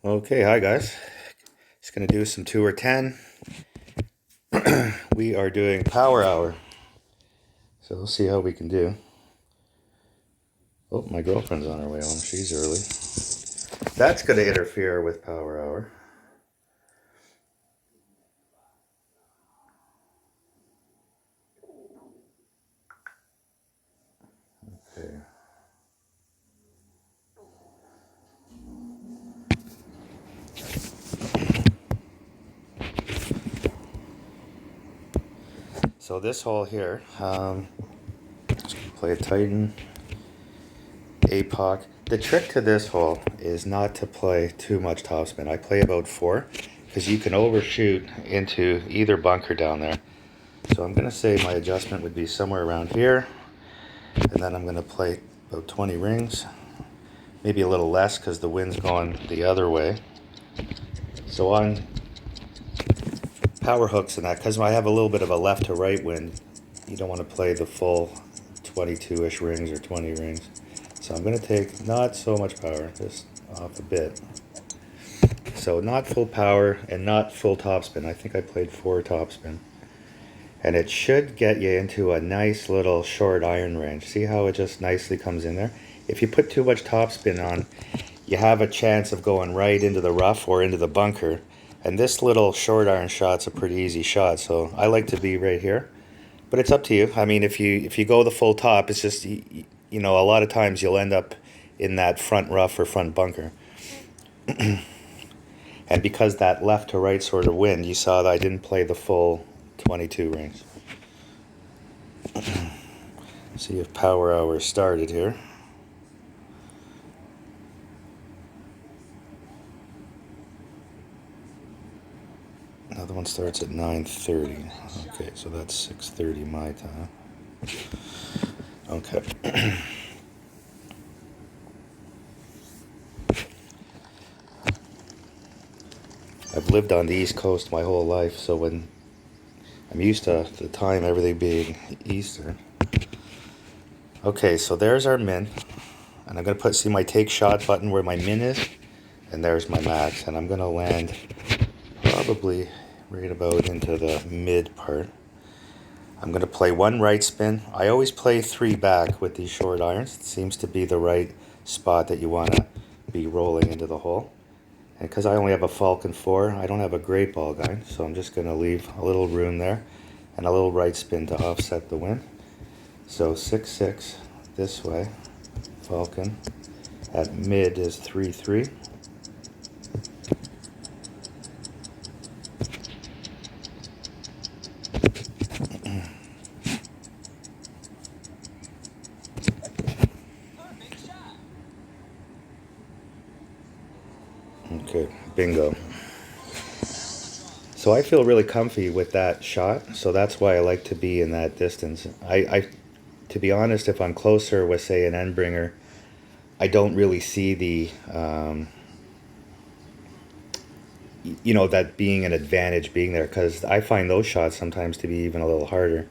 Okay, hi guys. Just gonna do some 2 or 10. We are doing power hour. So we'll see how we can do. Oh, my girlfriend's on her way home. She's early. That's gonna interfere with power hour. Okay. So this hole here, play a Titan, APOC. The trick to this hole is not to play too much topspin. I play about 4 because you can overshoot into either bunker down there. So I'm gonna say my adjustment would be somewhere around here, and then I'm gonna play about 20 rings. Maybe a little less because the wind's going the other way. So on power hooks and that, because I have a little bit of a left to right wind, you don't want to play the full 22-ish rings or 20 rings. So I'm going to take not so much power, just off a bit. So not full power and not full topspin. I think I played 4 topspin. And it should get you into a nice little short iron range. See how it just nicely comes in there? If you put too much topspin on, you have a chance of going right into the rough or into the bunker. And this little short iron shot's a pretty easy shot, so I like to be right here. But it's up to you. I mean, if you go the full top, it's just, you know, a lot of times you'll end up in that front rough or front bunker. And because that left to right sort of wind, you saw that I didn't play the full 22 rings. See if power hour started here. Another one starts at 9:30. Okay, so that's 6:30 my time. Okay. I've lived on the East Coast my whole life, so when I'm used to the time everything being Eastern. Okay, so there's our min, and I'm gonna see my take shot button where my min is, and there's my max, and I'm gonna land probably right about into the mid part. I'm gonna play 1 right spin. I always play 3 back with these short irons. It seems to be the right spot that you wanna be rolling into the hole. And because I only have a Falcon 4, I don't have a great ball guide, so I'm just gonna leave a little room there and a little right spin to offset the wind. So 6-6 this way, Falcon. At mid is 3-3. Okay, bingo. So I feel really comfy with that shot, so that's why I like to be in that distance. To be honest, if I'm closer with, say, an Endbringer, I don't really see the, that being an advantage being there, because I find those shots sometimes to be even a little harder.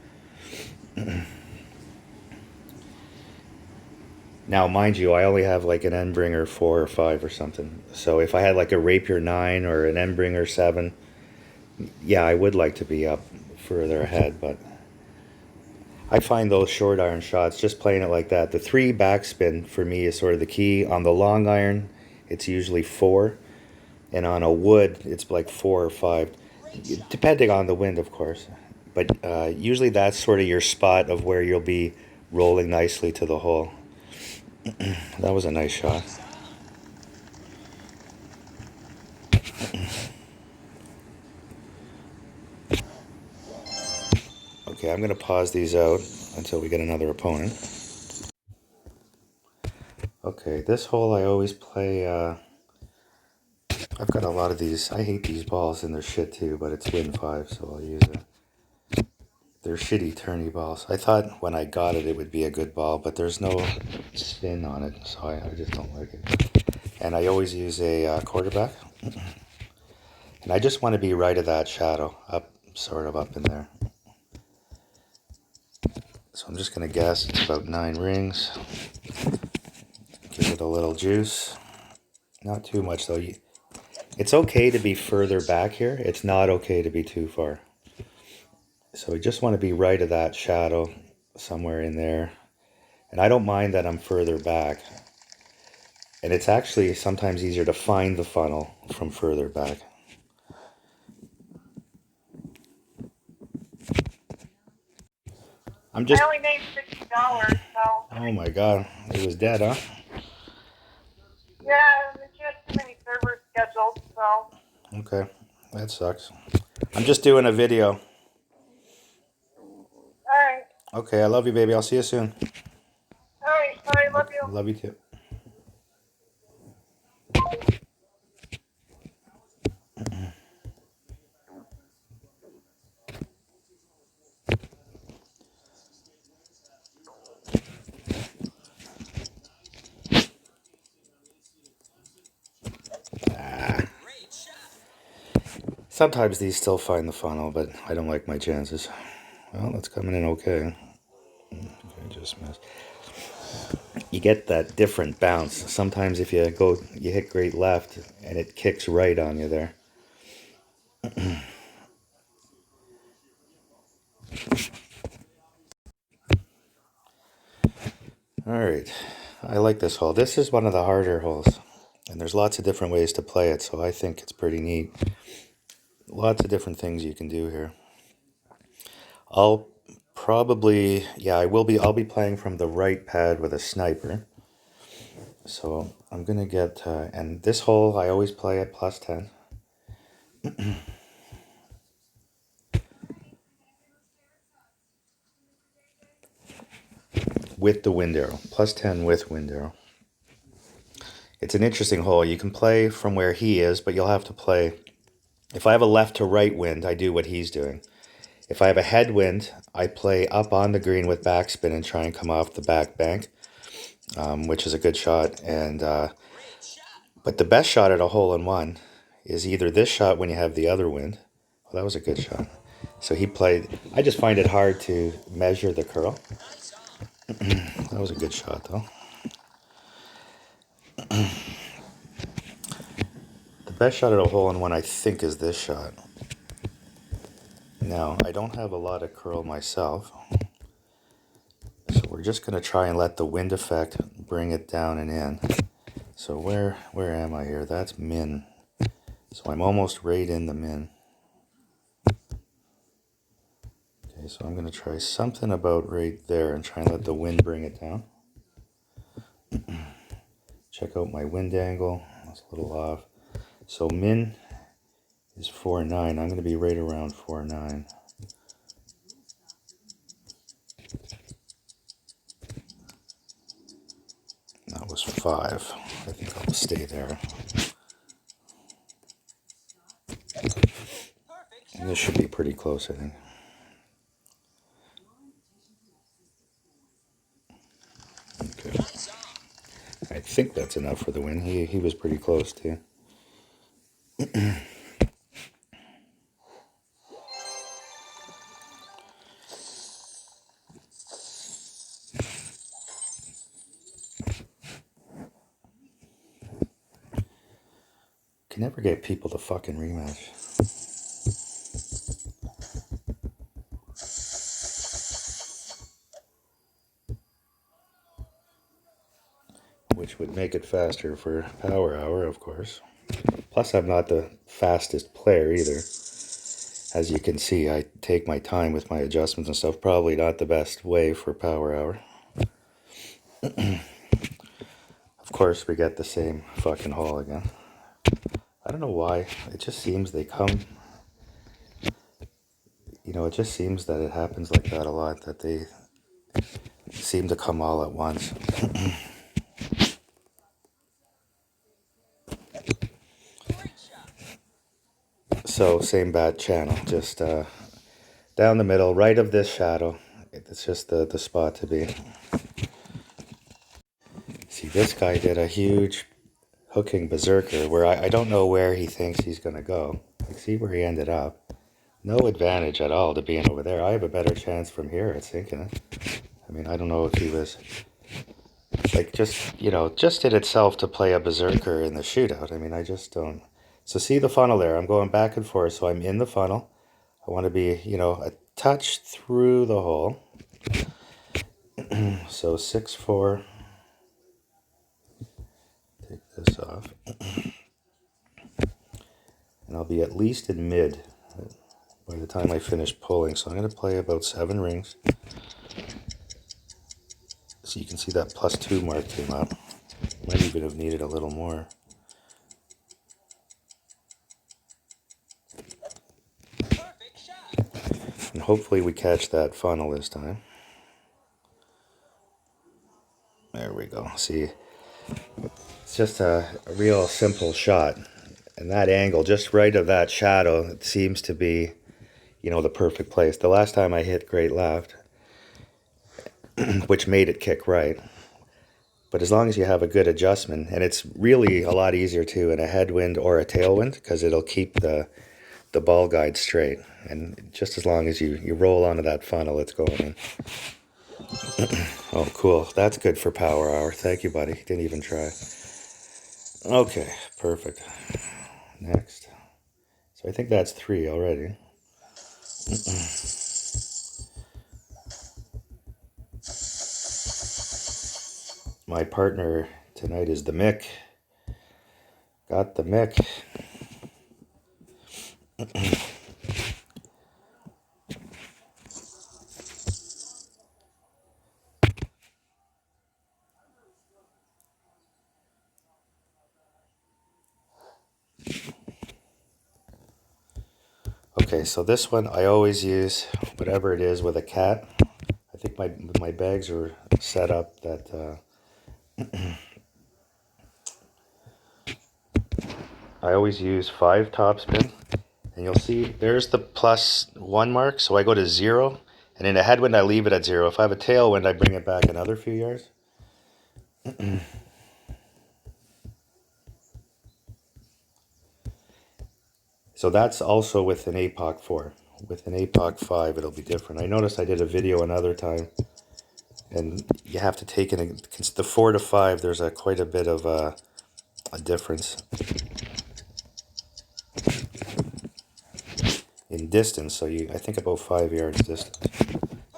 Now, mind you, I only have like an Endbringer 4 or 5 or something. So if I had like a Rapier 9 or an Endbringer 7, yeah, I would like to be up further ahead, but I find those short iron shots, just playing it like that, the 3 backspin for me is sort of the key. On the long iron, it's usually 4, and on a wood, it's like 4 or 5, depending on the wind, of course. But usually that's sort of your spot of where you'll be rolling nicely to the hole. That was a nice shot. Okay, I'm going to pause these out until we get another opponent. Okay, this hole I always play, I've got a lot of these. I hate these balls and they're shit too, but it's Win 5, so I'll use it. They're shitty tourney balls. I thought when I got it, it would be a good ball, but there's no spin on it, so I just don't like it. And I always use a quarterback. And I just want to be right of that shadow, up, sort of up in there. So I'm just going to guess it's about 9 rings. Give it a little juice. Not too much though. It's okay to be further back here. It's not okay to be too far. So we just want to be right of that shadow, somewhere in there. And I don't mind that I'm further back. And it's actually sometimes easier to find the funnel from further back. I'm just... I only made $60, so. Oh my God, it was dead, huh? Yeah, and she had too many servers scheduled, so. Okay, that sucks. I'm just doing a video. Alright. Okay, I love you, baby. I'll see you soon. Alright, bye, love Okay, you. love you too. Sometimes these still find the funnel, but I don't like my chances. Well, that's coming in okay. I just missed. You get that different bounce. Sometimes if you hit great left and it kicks right on you there. All right, I like this hole. This is one of the harder holes, and there's lots of different ways to play it, so I think it's pretty neat. Lots of different things you can do here. I'll probably, yeah, I'll be playing from the right pad with a sniper. So I'm gonna get, and this hole I always play at +10. With the wind arrow, +10 with wind arrow. It's an interesting hole. You can play from where he is, but you'll have to play. If I have a left to right wind, I do what he's doing. If I have a headwind, I play up on the green with backspin and try and come off the back bank, which is a good shot. And but the best shot at a hole-in-one is either this shot when you have the other wind. Well, that was a good shot. So he played. I just find it hard to measure the curl. That was a good shot, though. The best shot at a hole-in-one, I think, is this shot. Now, I don't have a lot of curl myself, so we're just going to try and let the wind effect bring it down and in. So where am I here? That's min. So I'm almost right in the min. Okay, so I'm going to try something about right there and try and let the wind bring it down. Check out my wind angle. That's a little off. So min is 4.9. I'm going to be right around 4.9. That was 5. I think I'll stay there. And this should be pretty close, I think. Okay. I think that's enough for the win. He was pretty close too. Can never get people to fucking rematch. Which would make it faster for Power Hour, of course. Plus, I'm not the fastest player either. As you can see, I take my time with my adjustments and stuff. Probably not the best way for Power Hour. Of course, we get the same fucking hole again. I don't know why. It just seems they come... You know, it just seems that it happens like that a lot. That they seem to come all at once. So, same bad channel. Just down the middle, right of this shadow. It's just the spot to be. See, this guy did a huge hooking berserker where I don't know where he thinks he's going to go. Like, see where he ended up. No advantage at all to being over there. I have a better chance from here at sinking it. I mean, I don't know if he was... Like, just, you know, just in itself to play a berserker in the shootout. I mean, I just don't... So see the funnel there? I'm going back and forth, so I'm in the funnel. I want to be, you know, a touch through the hole. So 6-4. Take this off. And I'll be at least in mid by the time I finish pulling. So I'm going to play about 7 rings. So you can see that +2 mark came up. Might even have needed a little more. And hopefully we catch that funnel this time. There we go. See, it's just a real simple shot. And that angle, just right of that shadow, it seems to be, you know, the perfect place. The last time I hit great left, which made it kick right. But as long as you have a good adjustment, and it's really a lot easier too in a headwind or a tailwind, because it'll keep the ball guide straight. And just as long as you roll onto that funnel, it's going in. Oh, cool. That's good for power hour. Thank you, buddy. Didn't even try. Okay, perfect. Next. So I think that's 3 already. My partner tonight is the Mick. Got the Mick. Okay, so this one I always use whatever it is with a cat. I think my bags are set up that I always use 5 topspin. And you'll see there's the +1 mark, so I go to 0. And in a headwind, I leave it at 0. If I have a tailwind, I bring it back another few yards. So that's also with an APOC 4. With an APOC 5, it'll be different. I noticed I did a video another time, and you have to take in the 4 to 5. There's quite a bit of a difference in distance. So I think about 5 yards distance,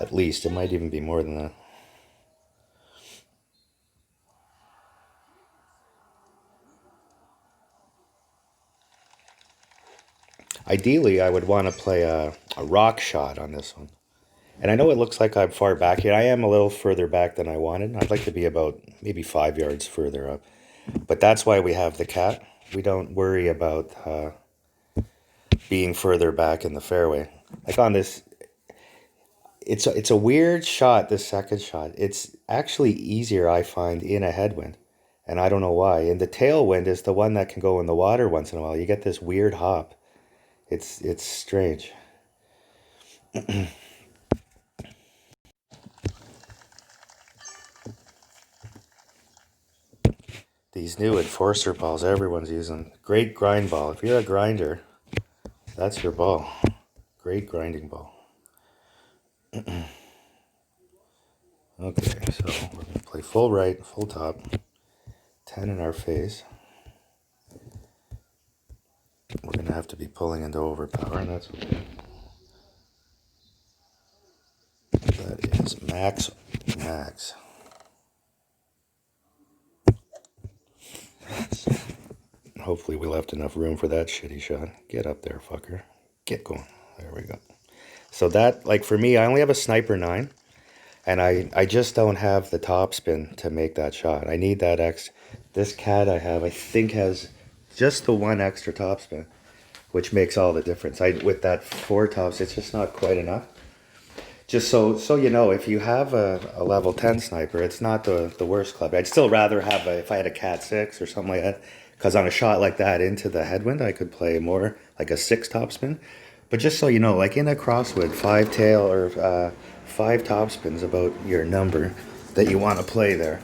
at least. It might even be more than that. Ideally, I would want to play a rock shot on this one. And I know it looks like I'm far back here. I am a little further back than I wanted. I'd like to be about maybe 5 yards further up. But that's why we have the cat. We don't worry about being further back in the fairway. Like on this, it's a weird shot, this second shot. It's actually easier, I find, in a headwind. And I don't know why. And the tailwind is the one that can go in the water once in a while. You get this weird hop. It's strange. These new enforcer balls everyone's using. Great grind ball. If you're a grinder, that's your ball. Great grinding ball. Okay, so we're going to play full right, full top. 10 in our face. We're going to have to be pulling into overpower, and that's okay. That is max. Hopefully we left enough room for that shitty shot. Get up there, fucker. Get going. There we go. So that, like for me, I only have a sniper 9. And I just don't have the topspin to make that shot. I need that extra. This cat I have, I think, has just the 1 extra topspin, which makes all the difference. With that 4 tops, it's just not quite enough. Just so you know, if you have a level 10 sniper, it's not the worst club. I'd still rather have if I had a cat 6 or something like that, because on a shot like that into the headwind, I could play more like a 6 topspin. But just so you know, like in a crosswood, 5 tail or 5 topspins about your number that you want to play there,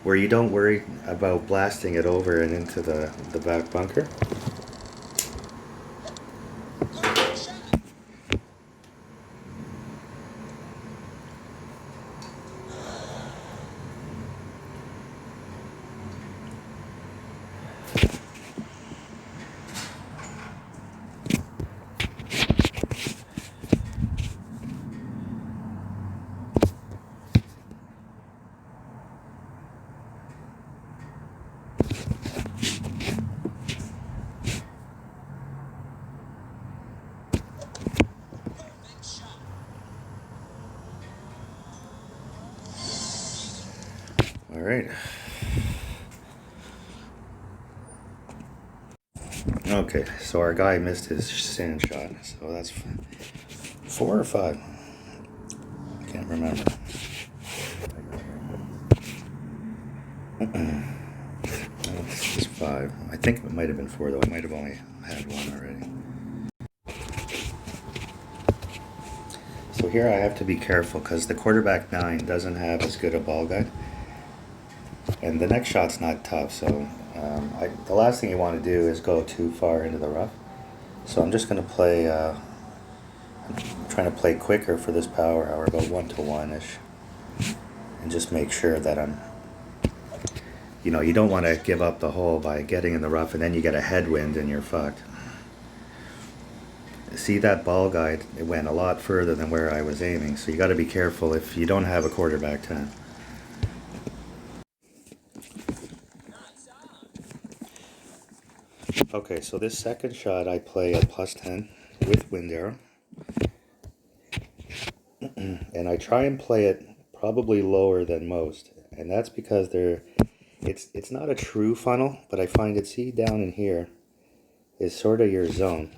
where you don't worry about blasting it over and into the back bunker. right. Okay, so our guy missed his sand shot, so that's 4 or 5. I can't remember. It's just 5. I think it might have been 4 though. I might have only had 1 already. So here I have to be careful because the quarterback 9 doesn't have as good a ball guide. And the next shot's not tough, so the last thing you want to do is go too far into the rough. So I'm just going to play, I'm trying to play quicker for this power hour, about 1 to 1-ish. And just make sure that I'm, you don't want to give up the hole by getting in the rough and then you get a headwind and you're fucked. See that ball guide, it went a lot further than where I was aiming, so you got to be careful if you don't have a quarterback 10. Okay, so this second shot I play at +10 with wind arrow. And I try and play it probably lower than most. And that's because it's not a true funnel, but I find it, see down in here is sort of your zone.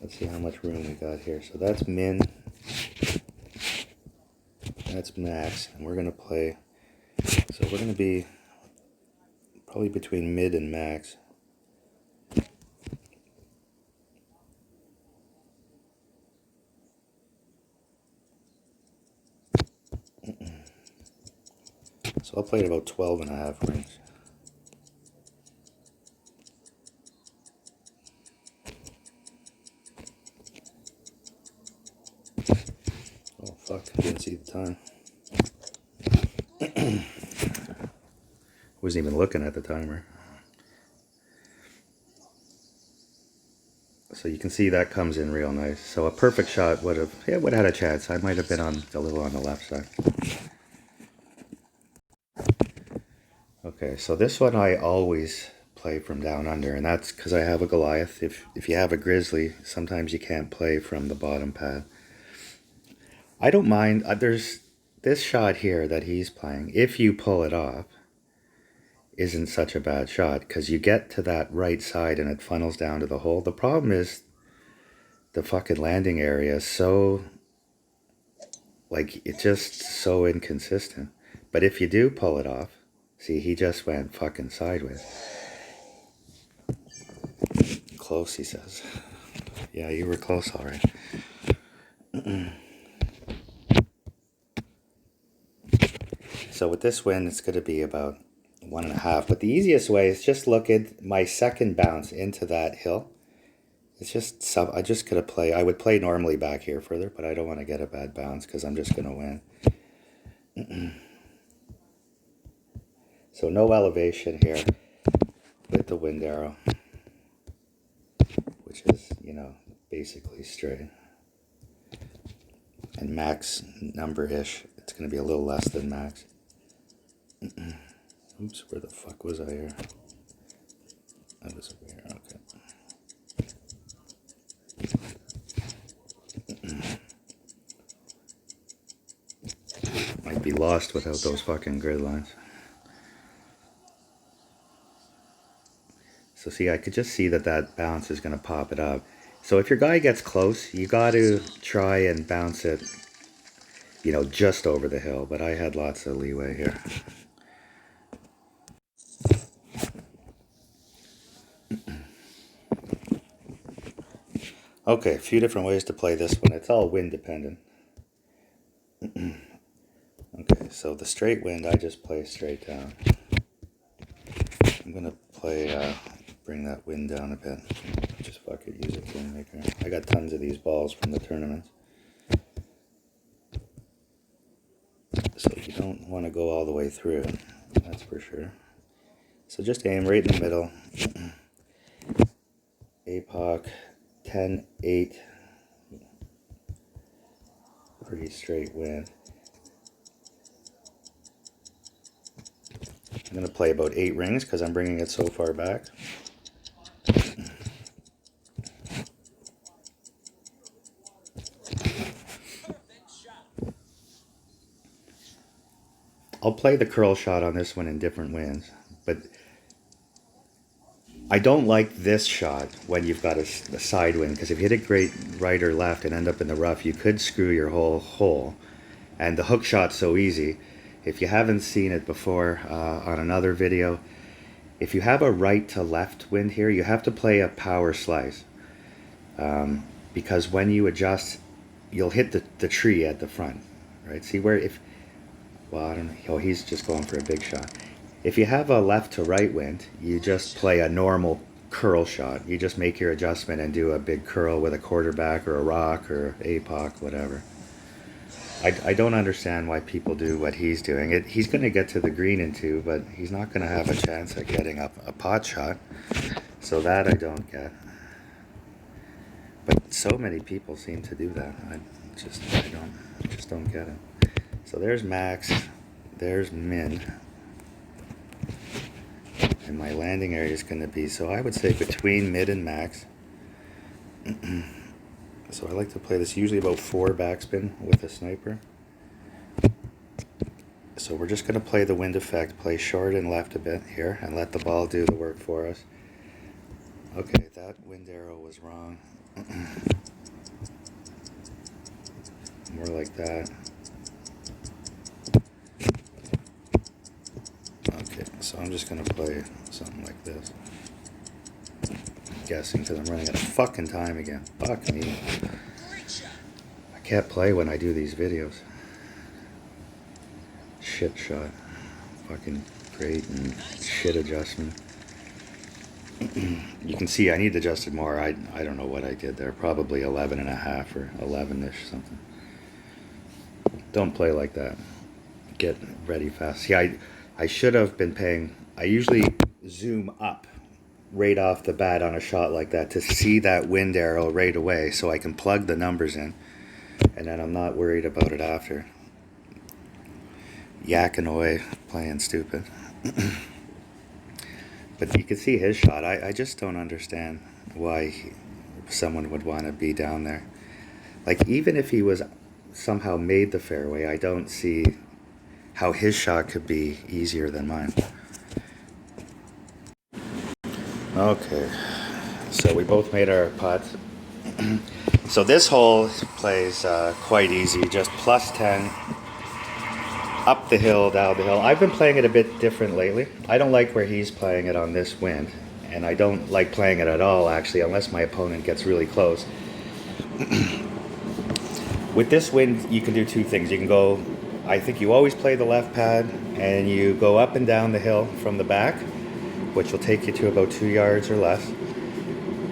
Let's see how much room we got here. So that's min, that's max, and we're going to play, so we're going to be probably between mid and max. So I'll play at about 12.5 rings. Oh fuck, I didn't see the time. Wasn't even looking at the timer. So you can see that comes in real nice. So a perfect shot would have had a chance. I might have been a little on the left side. Okay, so this one I always play from down under, and that's because I have a Goliath. If you have a Grizzly, sometimes you can't play from the bottom pad. I don't mind. There's this shot here that he's playing. If you pull it off, isn't such a bad shot because you get to that right side and it funnels down to the hole. The problem is the fucking landing area is so, like, it's just so inconsistent. But if you do pull it off, see, he just went fucking sideways. Close, he says. Yeah, you were close, all right. So with this wind, it's going to be about 1.5. But the easiest way is just look at my second bounce into that hill. It's just I just could have played. I would play normally back here further, but I don't want to get a bad bounce because I'm just going to win. So no elevation here with the wind arrow, which is, basically straight. And max number-ish, it's going to be a little less than max. Oops, where the fuck was I here? I was over here, okay. Might be lost without those fucking grid lines. So see, I could just see that bounce is going to pop it up. So if your guy gets close, you got to try and bounce it, just over the hill. But I had lots of leeway here. Okay, a few different ways to play this one. It's all wind dependent. Okay, so the straight wind, I just play straight down. I'm going to play, bring that wind down a bit. Just fuck it, use a kingmaker. I got tons of these balls from the tournaments. So you don't want to go all the way through, that's for sure. So just aim right in the middle. APOC 10-8. Pretty straight wind. I'm going to play about 8 rings because I'm bringing it so far back. I'll play the curl shot on this one in different winds, but I don't like this shot when you've got a side wind, because if you hit it great right or left and end up in the rough, you could screw your whole hole. And the hook shot's so easy. If you haven't seen it before on another video, if you have a right to left wind here, you have to play a power slice. Because when you adjust, you'll hit the tree at the front, right? See where well, I don't know, oh, he's just going for a big shot. If you have a left to right wind, you just play a normal curl shot. You just make your adjustment and do a big curl with a quarterback or a rock or APOC, whatever. I don't understand why people do what he's doing. He's going to get to the green in 2, but he's not going to have a chance at getting a pot shot. So that I don't get. But so many people seem to do that. I just don't get it. So there's max, there's min. And my landing area is going to be, so I would say between mid and max. So I like to play this usually about 4 backspin with a sniper. So we're just going to play the wind effect, play short and left a bit here, and let the ball do the work for us. Okay, that wind arrow was wrong. More like that. Okay, so I'm just going to play something like this. Guessing because I'm running out of fucking time again. Fuck me. I can't play when I do these videos. Shit shot. Fucking great and shit adjustment. You can see I need to adjust it more. I don't know what I did there. Probably 11.5 or 11-ish something. Don't play like that. Get ready fast. See, I should have been paying. I usually zoom up right off the bat on a shot like that to see that wind arrow right away, so I can plug the numbers in, and then I'm not worried about it after. Yakking away, playing stupid. But you can see his shot. I just don't understand why someone would want to be down there. Like, even if he was somehow made the fairway, I don't see how his shot could be easier than mine. Okay, so we both made our putts. So this hole plays quite easy, just +10, up the hill, down the hill. I've been playing it a bit different lately. I don't like where he's playing it on this wind, and I don't like playing it at all, actually, unless my opponent gets really close. With this wind, you can do 2 things. You can go, I think you always play the left pad, and you go up and down the hill from the back, which will take you to about 2 yards or less.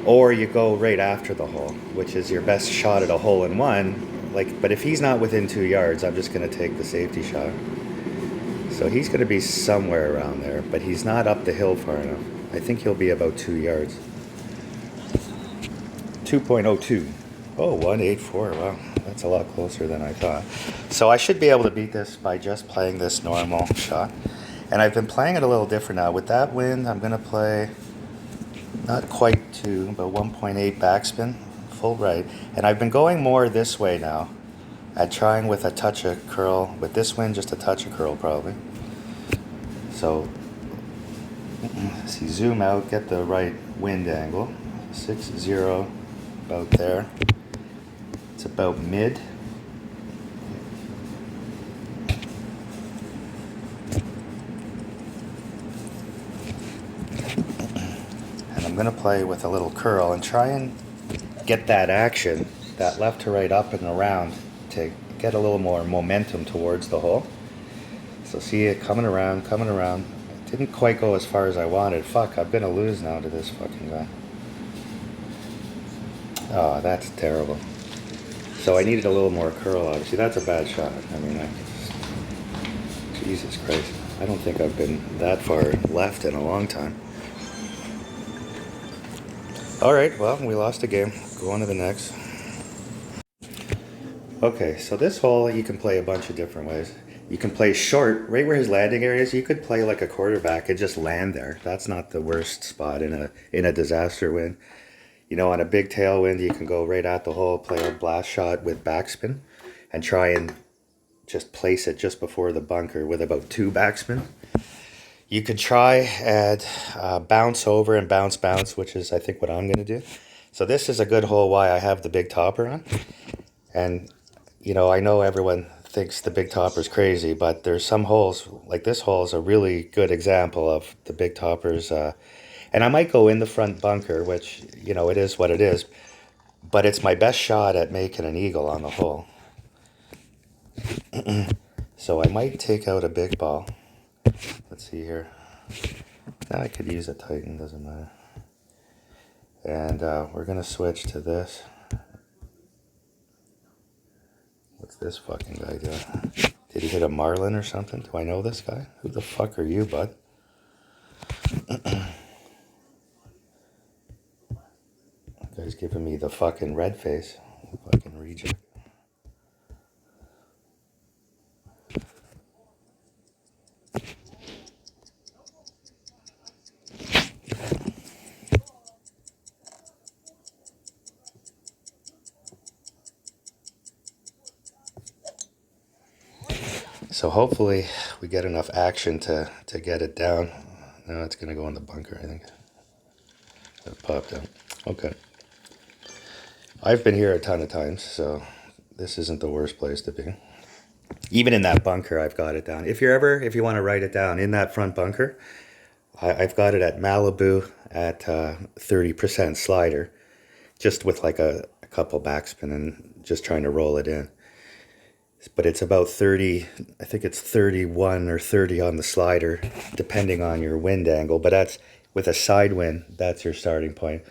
Or you go right after the hole, which is your best shot at a hole-in-one. But if he's not within 2 yards, I'm just going to take the safety shot. So he's going to be somewhere around there, but he's not up the hill far enough. I think he'll be about 2 yards. 2.02. Oh, 184. Wow, that's a lot closer than I thought. So I should be able to beat this by just playing this normal shot. And I've been playing it a little different now. With that wind, I'm going to play not quite 2, but 1.8 backspin, full right. And I've been going more this way now, at trying with a touch of curl. With this wind, just a touch of curl probably. So, see, zoom out, get the right wind angle. 6-0, about there. It's about mid. I'm going to play with a little curl and try and get that action, that left to right, up and around, to get a little more momentum towards the hole. So see it coming around, coming around. It didn't quite go as far as I wanted. Fuck, I'm going to lose now to this fucking guy. Oh, that's terrible. So I needed a little more curl, obviously. That's a bad shot. I mean, Jesus Christ. I don't think I've been that far left in a long time. Alright, well, we lost a game. Go on to the next. Okay, so this hole you can play a bunch of different ways. You can play short, right where his landing area is. You could play like a quarterback and just land there. That's not the worst spot in a disaster wind. You know, on a big tailwind, you can go right at the hole, play a blast shot with backspin, and try and just place it just before the bunker with about 2 backspin. You could try and bounce over and bounce, which is I think what I'm going to do. So this is a good hole why I have the big topper on. And, I know everyone thinks the big topper's crazy, but there's some holes, like this hole is a really good example of the big toppers. And I might go in the front bunker, which, it is what it is. But it's my best shot at making an eagle on the hole. So I might take out a big ball. Let's see here. Now I could use a Titan, doesn't matter. And we're going to switch to this. What's this fucking guy doing? Did he hit a marlin or something? Do I know this guy? Who the fuck are you, bud? Guy's giving me the fucking red face. Fucking reject. So hopefully we get enough action to get it down. No, it's going to go in the bunker, I think. It popped out. Okay. I've been here a ton of times, so this isn't the worst place to be. Even in that bunker, I've got it down. If you want to write it down, in that front bunker, I've got it at Malibu at 30% slider, just with like a couple backspin and just trying to roll it in. But it's about 30, I think it's 31 or 30 on the slider, depending on your wind angle. But that's with a side wind, that's your starting point.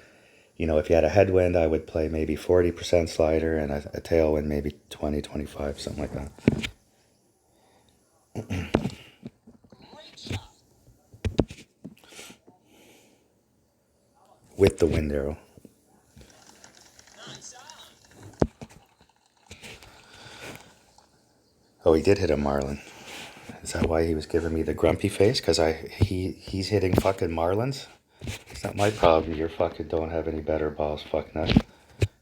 If you had a headwind, I would play maybe 40% slider, and a tailwind maybe 20, 25, something like that. With the wind arrow. Oh, he did hit a marlin. Is that why he was giving me the grumpy face? Because he's hitting fucking marlins? It's not my problem. You fucking don't have any better balls, fuck nut.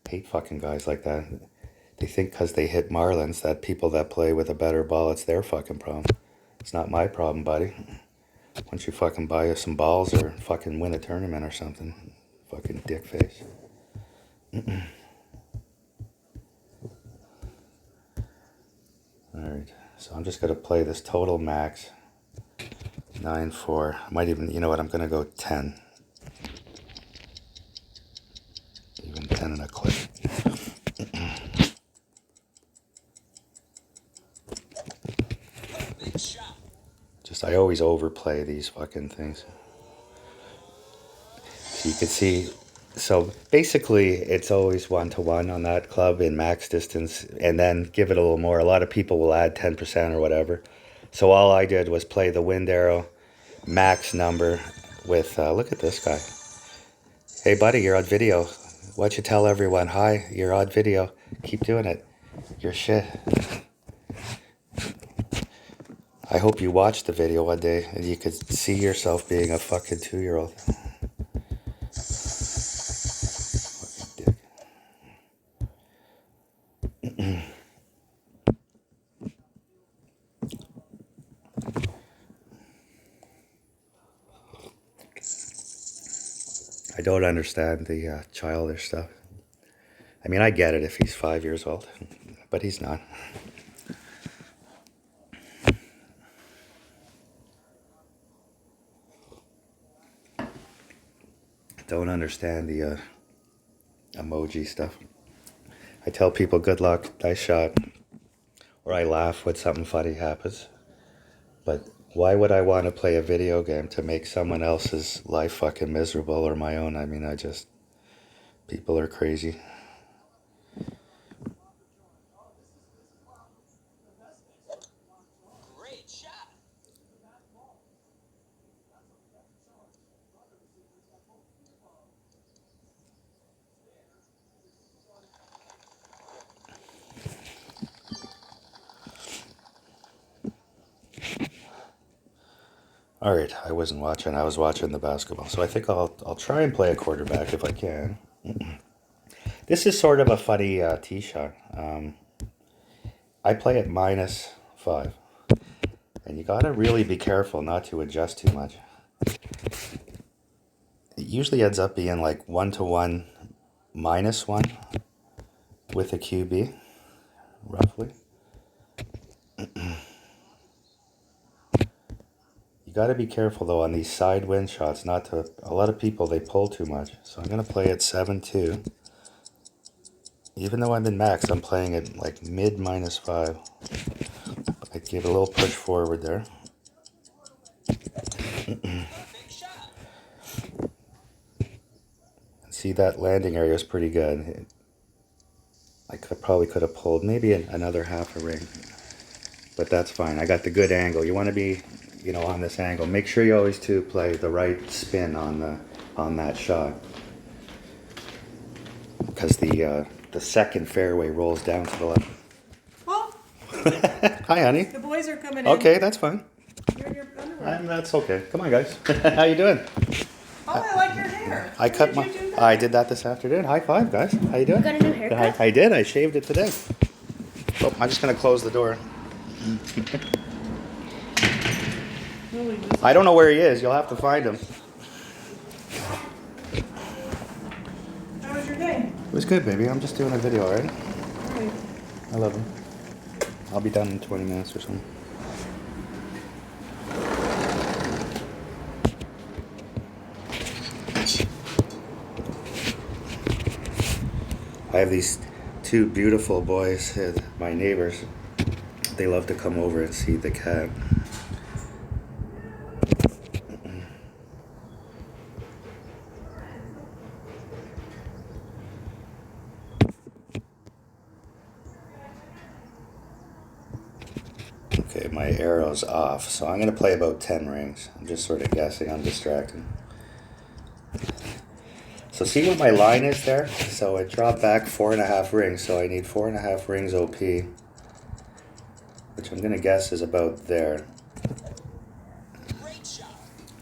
Hate fucking guys like that. They think because they hit marlins that people that play with a better ball, it's their fucking problem. It's not my problem, buddy. Why don't you fucking buy us some balls or fucking win a tournament or something? Fucking dick face. Alright, so I'm just going to play this total max. 9-4. I might even, you know what, I'm going to go 10. Even 10 and a clip. Just, I always overplay these fucking things. So you can see, so basically it's always 1-to-1 on that club in max distance, and then give it a little more. A lot of people will add 10% or whatever. So all I did was play the wind arrow max number with, look at this guy. Hey buddy, you're on video. Why don't you tell everyone, hi, you're on video. Keep doing it. You're shit. I hope you watch the video one day and you could see yourself being a fucking 2-year-old. Fucking dick. I don't understand the childish stuff. I mean, I get it if he's 5 years old, but he's not. Don't understand the emoji stuff. I tell people good luck, nice shot, or I laugh when something funny happens. But why would I want to play a video game to make someone else's life fucking miserable or my own? I mean, people are crazy. Great shot. All right, I wasn't watching. I was watching the basketball. So I think I'll try and play a quarterback if I can. This is sort of a funny tee shot. I play it minus 5. And you gotta really be careful not to adjust too much. It usually ends up being like 1-to-1 -1 with a QB, roughly. You got to be careful though on these side wind shots, not to, a lot of people, they pull too much. So I'm going to play at 7-2. Even though I'm in max, I'm playing at like mid -5. I give a little push forward there. See, that landing area is pretty good. I probably could have pulled maybe another half a ring, but that's fine. I got the good angle. You want to be, you know, on this angle. Make sure you always too play the right spin on that shot, because the second fairway rolls down to the left. Well, Hi, honey. the boys are coming in. Okay, that's fine. You're in your underwear. That's okay. Come on, guys. How you doing? Oh, I like your hair. I cut When did you do that? I did that this afternoon. High five, guys. How you doing? You got a new haircut? I did. I shaved it today. Oh, I'm just gonna close the door. Really, this- I don't know where he is. You'll have to find him. How was your day? It was good, baby. I'm just doing a video, all right? All right. I love him. I'll be done in 20 minutes or something. I have these two beautiful boys, my neighbors. They love to come over and see the cat. Okay, my arrow's off, so I'm gonna play about 10 rings. I'm just sort of guessing, I'm distracted. So see what my line is there? So it dropped back 4.5 rings, so I need 4.5 rings OP, which I'm gonna guess is about there.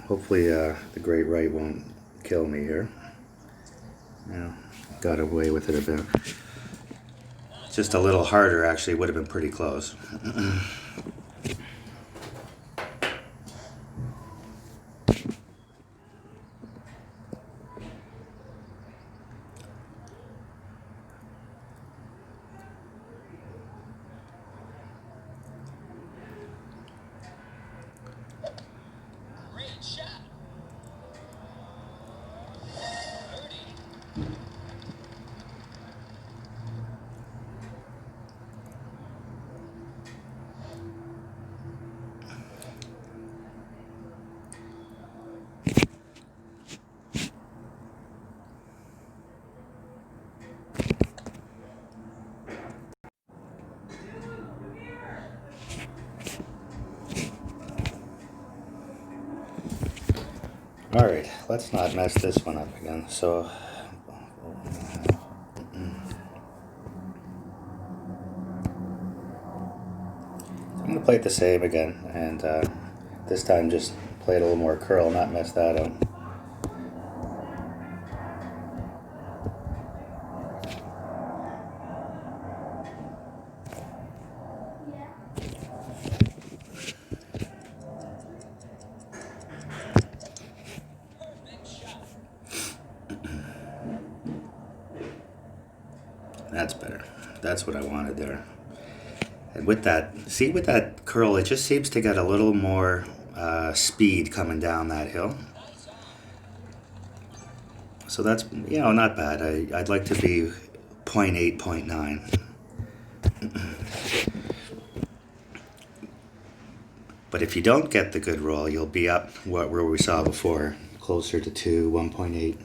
Hopefully the great right won't kill me here. Yeah, got away with it a bit. Just a little harder actually, would have been pretty close. All right, let's not mess this one up again. So, I'm gonna play it the same again, and this time just play it a little more curl, not mess that up. That's better. That's what I wanted there. And with that, see, with that curl, it just seems to get a little more speed coming down that hill. So that's, you know, not bad. I'd like to be 0.8, 0.9. But if you don't get the good roll, you'll be up where we saw before, closer to 2, 1.8.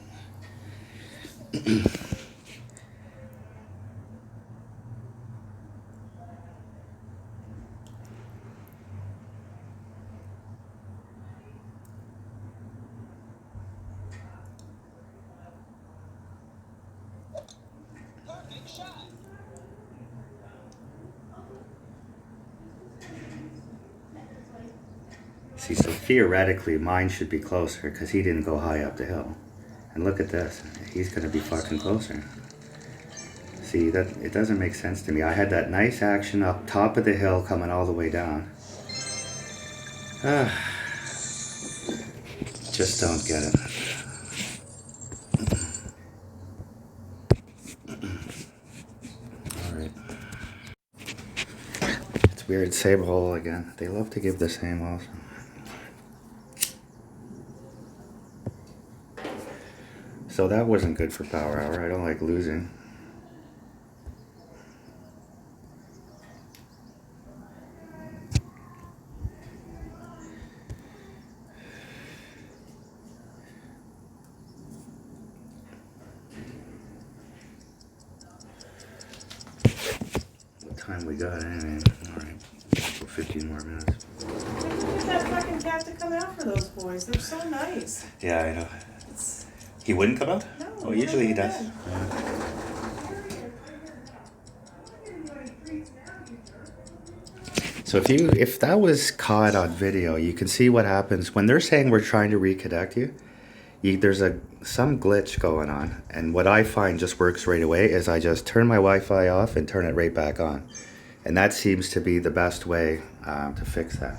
See, so theoretically, mine should be closer because he didn't go high up the hill. And look at this. He's going to be fucking closer. See, that it doesn't make sense to me. I had that nice action up top of the hill coming all the way down. Just don't get it. Alright. It's weird, same hole again. They love to give the same also. So that wasn't good for power hour. I don't like losing. What time we got anyway? Alright, 15 more minutes. Get that fucking cat to come out for those boys. They're so nice. Yeah, I know. It's, He wouldn't come out? no, Oh, usually he does. good. Yeah. So if that was caught on video, you can see what happens when they're saying we're trying to reconnect you. There's some glitch going on, and what I find just works right away is I just turn my Wi-Fi off and turn it right back on, and that seems to be the best way to fix that.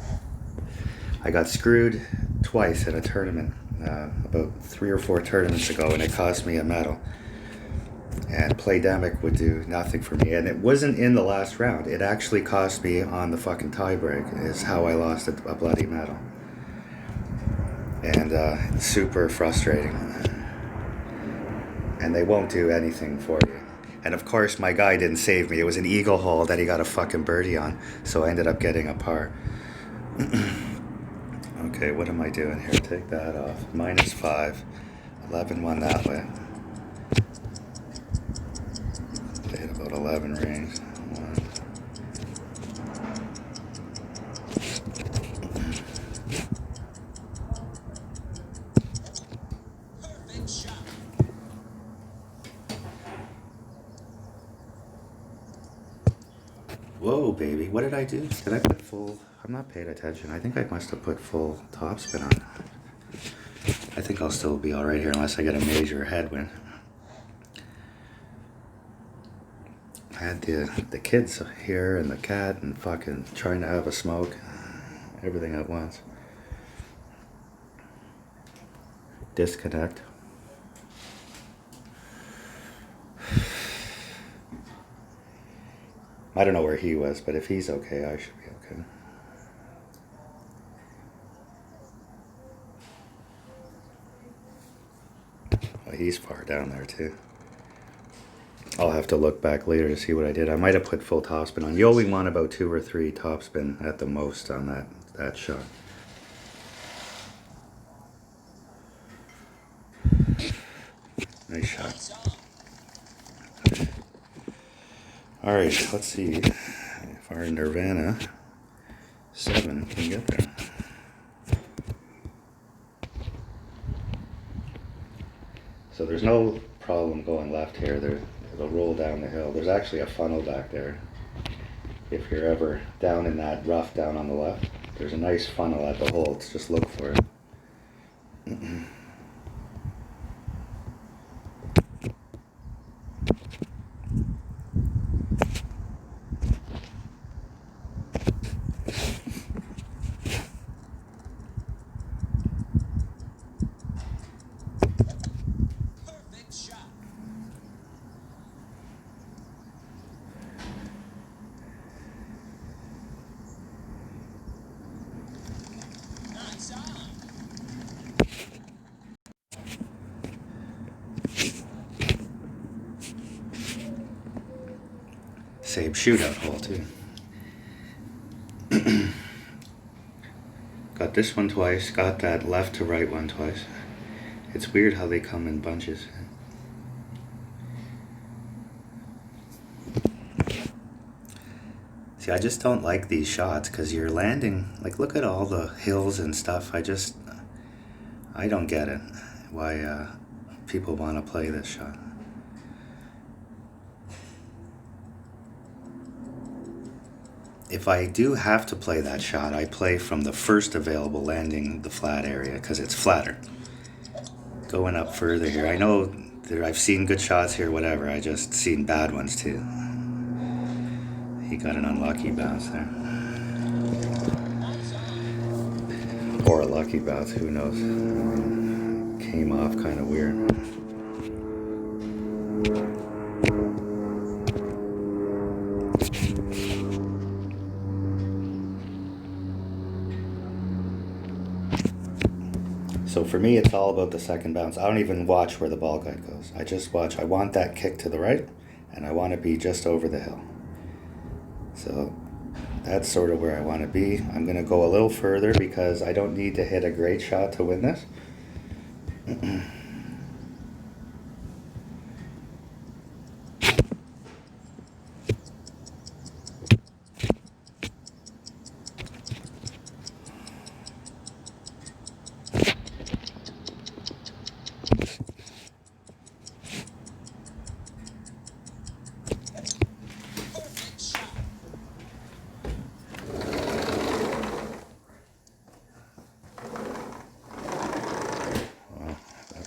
I got screwed twice in a tournament about 3 or 4 tournaments ago, and it cost me a medal. And Playdemic would do nothing for me, and it wasn't in the last round. It actually cost me on the fucking tiebreak is how I lost a bloody medal. And it's super frustrating. And they won't do anything for you. And of course my guy didn't save me. It was an eagle hole that he got a fucking birdie on, so I ended up getting a par. Okay, what am I doing here? Take that off. -5. 11-1 that way. Played about 11 rings. Whoa, baby. What did I do? Did I put full... I'm not paying attention. I think I must have put full topspin on. I think I'll still be alright here unless I get a major headwind. I had the kids here and the cat and fucking trying to have a smoke. Everything at once. Disconnect. I don't know where he was, but if he's okay, I should be okay. Well, he's far down there too. I'll have to look back later to see what I did. I might have put full topspin on. You only want about 2 or 3 topspin at the most on that shot. Nice shot. Alright, let's see if our Nirvana 7 can get there. So there's no problem going left here. It'll roll down the hill. There's actually a funnel back there. If you're ever down in that rough down on the left, there's a nice funnel at the hole. Just look for it. Same shootout hole too. Got this one twice, got that left to right one twice. It's weird how they come in bunches. See, I just don't like these shots because you're landing, like look at all the hills and stuff. I don't get it. Why people want to play this shot. If I do have to play that shot, I play from the first available landing, the flat area, because it's flatter. Going up further here, I know I've seen good shots here, whatever. I just seen bad ones too. He got an unlucky bounce there. Or a lucky bounce, who knows. Came off kind of weird. So for me, it's all about the second bounce. I don't even watch where the ball guide goes. I just watch. I want that kick to the right, and I want to be just over the hill. So that's sort of where I want to be. I'm going to go a little further because I don't need to hit a great shot to win this.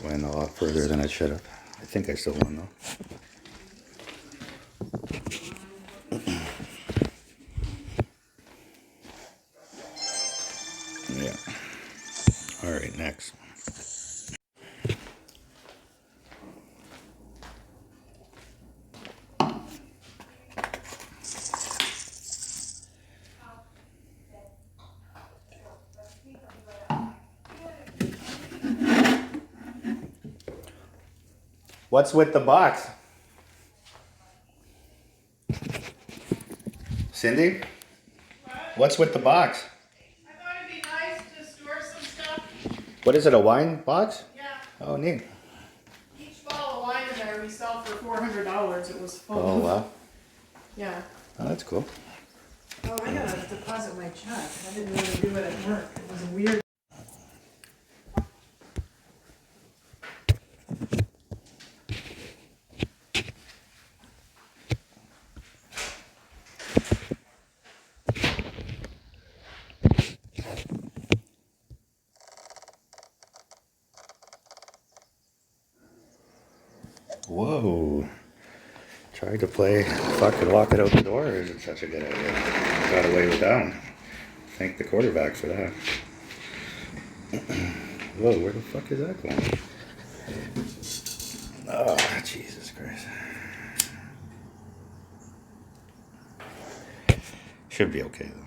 Went a lot further than I should have. I think I still won though. Yeah. All right, next. What's with the box? Cindy? What? What's with the box? I thought it'd be nice to store some stuff. What is it, a wine box? Yeah. Oh, neat. Each bottle of wine in there we sell for $400. It was full. Oh, wow. Yeah. Oh, that's cool. Oh, I gotta deposit my check. I didn't really do it at work. It was weird. Whoa. Tried to play fucking walk it out the door, or is it such a good idea? Got away with that one. Thank the quarterback for that. Whoa, where the fuck is that going? Oh, Jesus Christ. Should be okay though.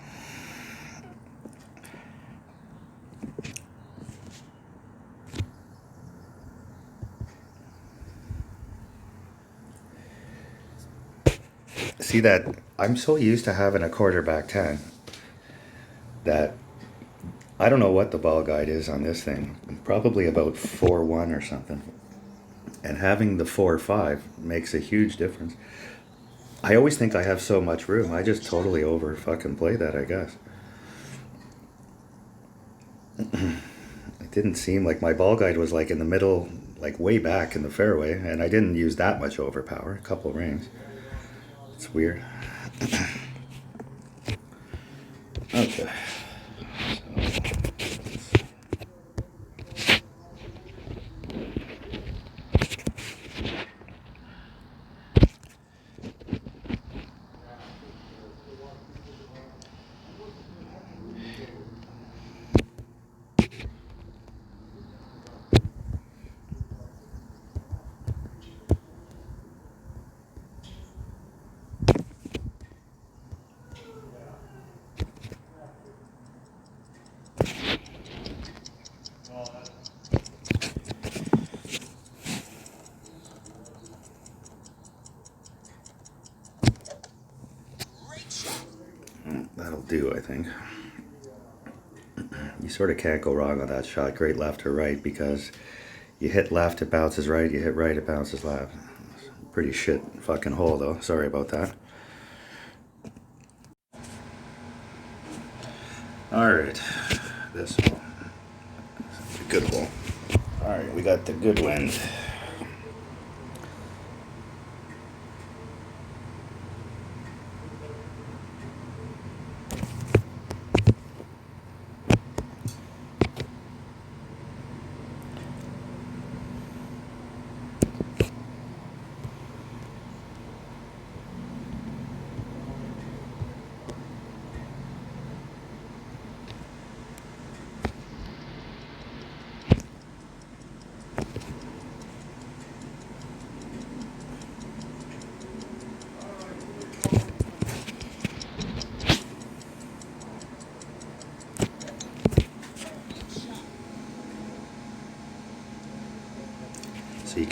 See that, I'm so used to having a quarterback 10 that I don't know what the ball guide is on this thing. Probably about 4-1 or something. And having the 4-5 makes a huge difference. I always think I have so much room. I just totally over fucking play that, I guess. It didn't seem like my ball guide was like in the middle, like way back in the fairway, and I didn't use that much overpower, a couple rings. It's weird. Okay. That'll do, I think. You sort of can't go wrong on that shot, great left or right, because you hit left, it bounces right, you hit right, it bounces left. Pretty shit fucking hole though, sorry about that. Alright, this hole. Good hole. Alright, we got the good wind.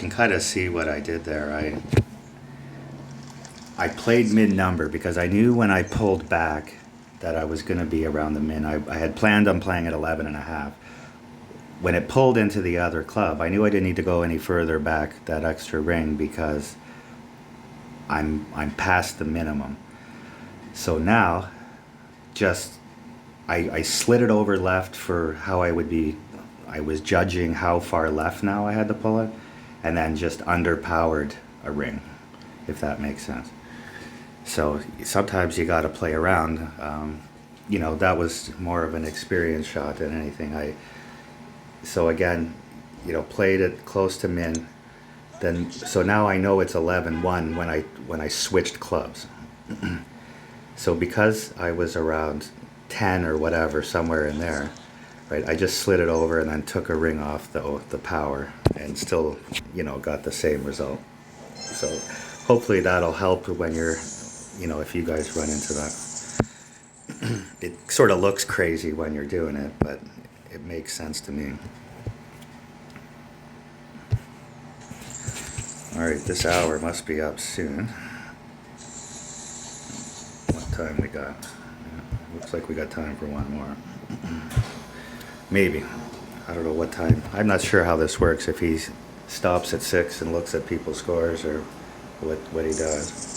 can kind of see what I did there. I played mid-number because I knew when I pulled back that I was going to be around the min. I had planned on playing at 11 and a half. When it pulled into the other club, I knew I didn't need to go any further back that extra ring because I'm past the minimum. So now, just I slid it over left for how I would be. I was judging how far left now I had to pull it, and then just underpowered a ring, if that makes sense. So sometimes you got to play around. You know, that was more of an experience shot than anything. So again, you know, played it close to min. Then so now I know it's 11-1 when I switched clubs. So because I was around 10 or whatever, somewhere in there, right? I just slid it over and then took a ring off the power, and still, you know, got the same result. So hopefully that'll help when you're, you know, if you guys run into that. It sort of looks crazy when you're doing it, but it makes sense to me. All right, this hour must be up soon. What time we got? Yeah, looks like we got time for one more. Maybe. I don't know what time. I'm not sure how this works, if he stops at 6 and looks at people's scores, or what he does.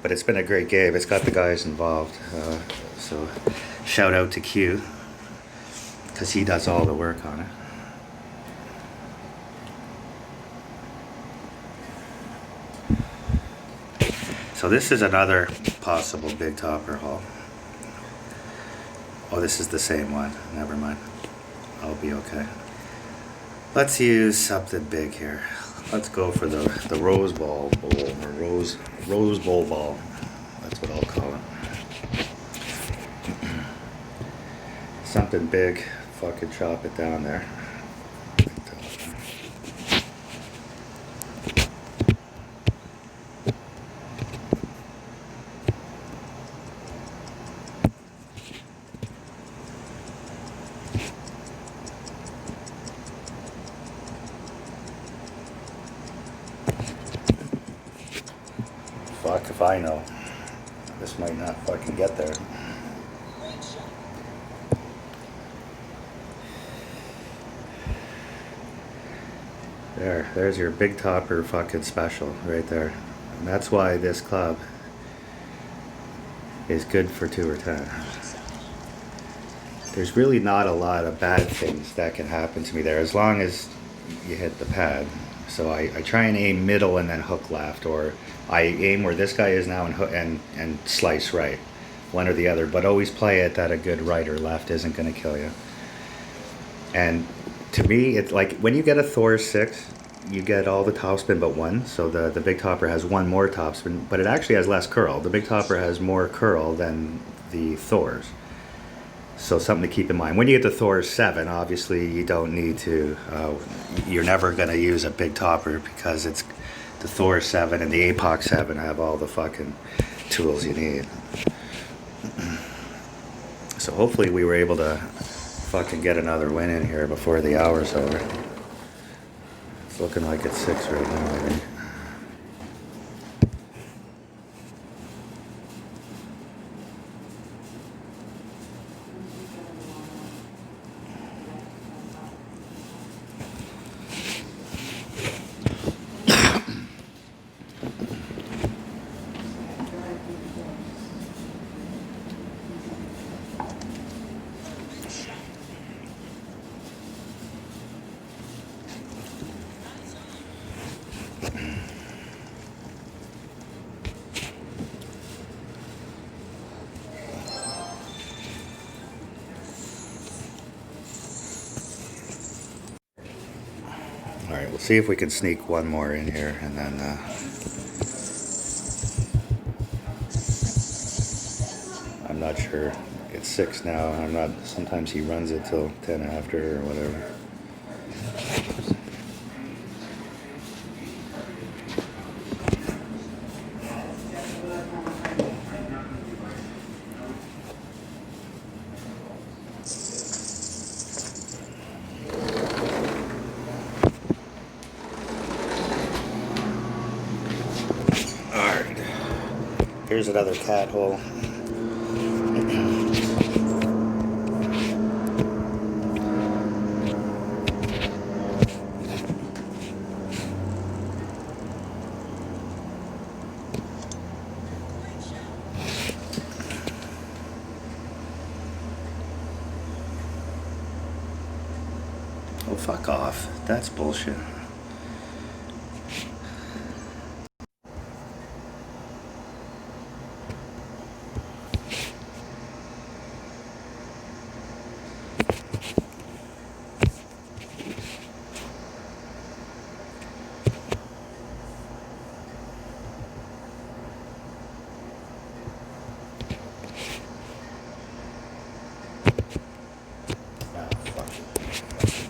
But it's been a great game. It's got the guys involved. So shout out to Q, because he does all the work on it. So this is another possible big topper haul. Oh, this is the same one. Never mind. I'll be okay. Let's use something big here. Let's go for the Rose Bowl or Rose Bowl ball. That's what I'll call it. Something big. Fucking chop it down there. Fuck if I know. This might not fucking get there. There's your big topper fucking special right there. And that's why this club is good for 2 or 10. There's really not a lot of bad things that can happen to me there, as long as you hit the pad. So I try and aim middle and then hook left, or I aim where this guy is now and slice right, one or the other. But always play it that a good right or left isn't going to kill you. And to me, it's like when you get a Thor 6, you get all the topspin but one. So the big topper has one more topspin, but it actually has less curl. The big topper has more curl than the Thors. So something to keep in mind. When you get to Thor 7, obviously you don't need to, you're never going to use a big topper, because it's the Thor 7 and the APOC 7 have all the fucking tools you need. So hopefully we were able to fucking get another win in here before the hour's over. It's looking like it's 6 right now, I think. All right, we'll see if we can sneak one more in here, and then I'm not sure. It's 6 now. I'm not. Sometimes he runs it till 10 after or whatever. Here's another cat hole. Oh, fuck off. That's bullshit.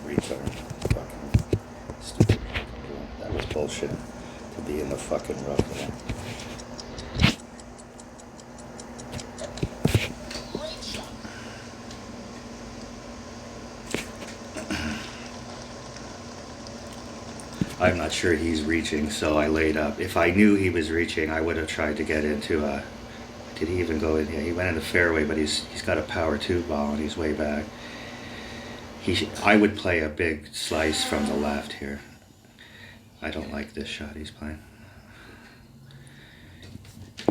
Retard. Fucking stupid. That was bullshit. To be in the fucking rough with that. I'm not sure he's reaching, so I laid up. If I knew he was reaching, I would have tried to get into a... Did he even go in? Yeah, he went into fairway, but he's got a power 2 ball and he's way back. I would play a big slice from the left here. I don't like this shot he's playing.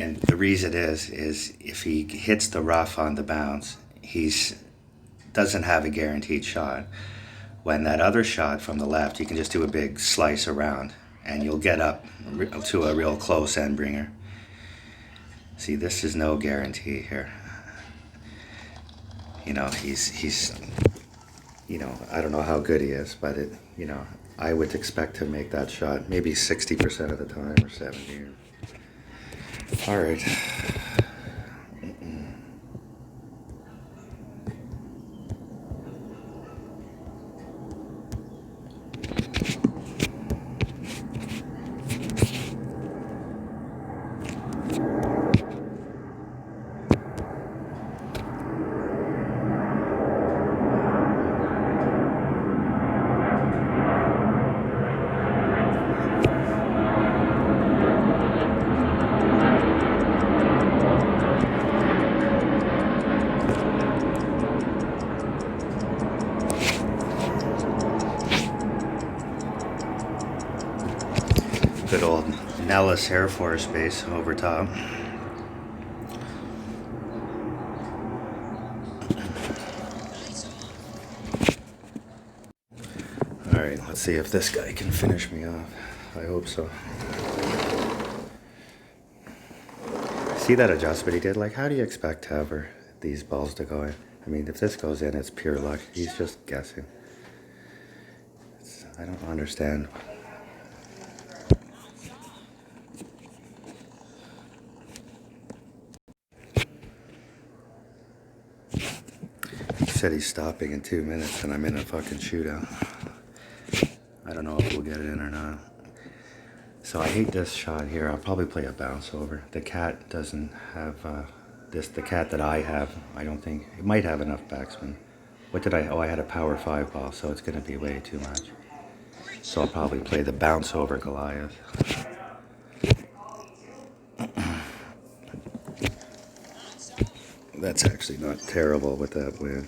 And the reason is if he hits the rough on the bounce, doesn't have a guaranteed shot. When that other shot from the left, you can just do a big slice around and you'll get up to a real close end bringer. See, this is no guarantee here. You know, he's you know, I don't know how good he is, but you know, I would expect to make that shot maybe 60% of the time or 70%. All right. Good old Nellis Air Force Base over top. Alright, let's see if this guy can finish me off. I hope so. See that adjustment he did? Like, how do you expect ever these balls to go in? I mean, if this goes in, it's pure luck. He's just guessing. I don't understand. He said he's stopping in 2 minutes and I'm in a fucking shootout. I don't know if we'll get it in or not. So I hate this shot here. I'll probably play a bounce over. The cat doesn't have the cat that I have, I don't think, it might have enough backspin. What did I had a power 5 ball, so it's gonna be way too much. So I'll probably play the bounce over Goliath. That's actually not terrible with that wind.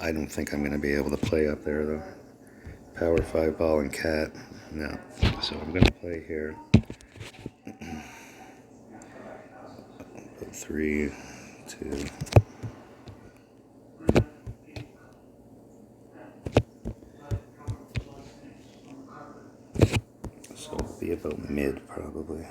I don't think I'm gonna be able to play up there though. Power 5 ball and cat, no. So I'm gonna play here. 3, 2. So it'll be about mid probably.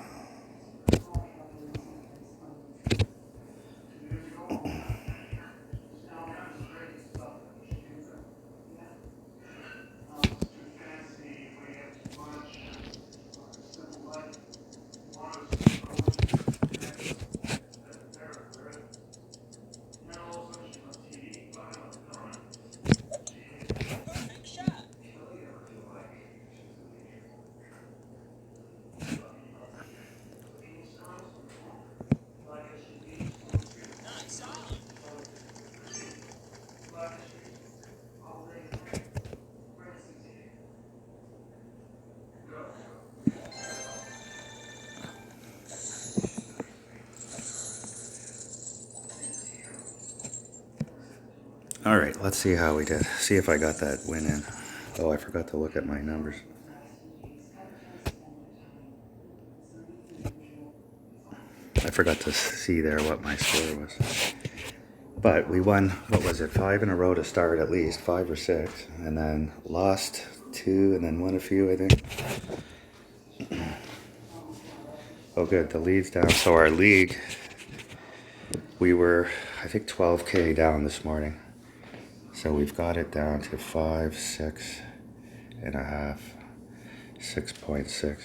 let's see how we did. See if I got that win in. Oh, I forgot to look at my numbers. I forgot to see there what my score was. But we won, what was it, 5 in a row to start at least, 5 or 6. And then lost 2 and then won a few, I think. Oh good, the lead's down. So our league, we were, I think 12K down this morning. So we've got it down to 5, 6 and a half, 6.6.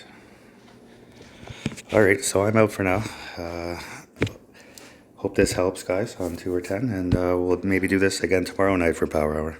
All right, so I'm out for now. Hope this helps, guys, on 2 or 10, and we'll maybe do this again tomorrow night for Power Hour.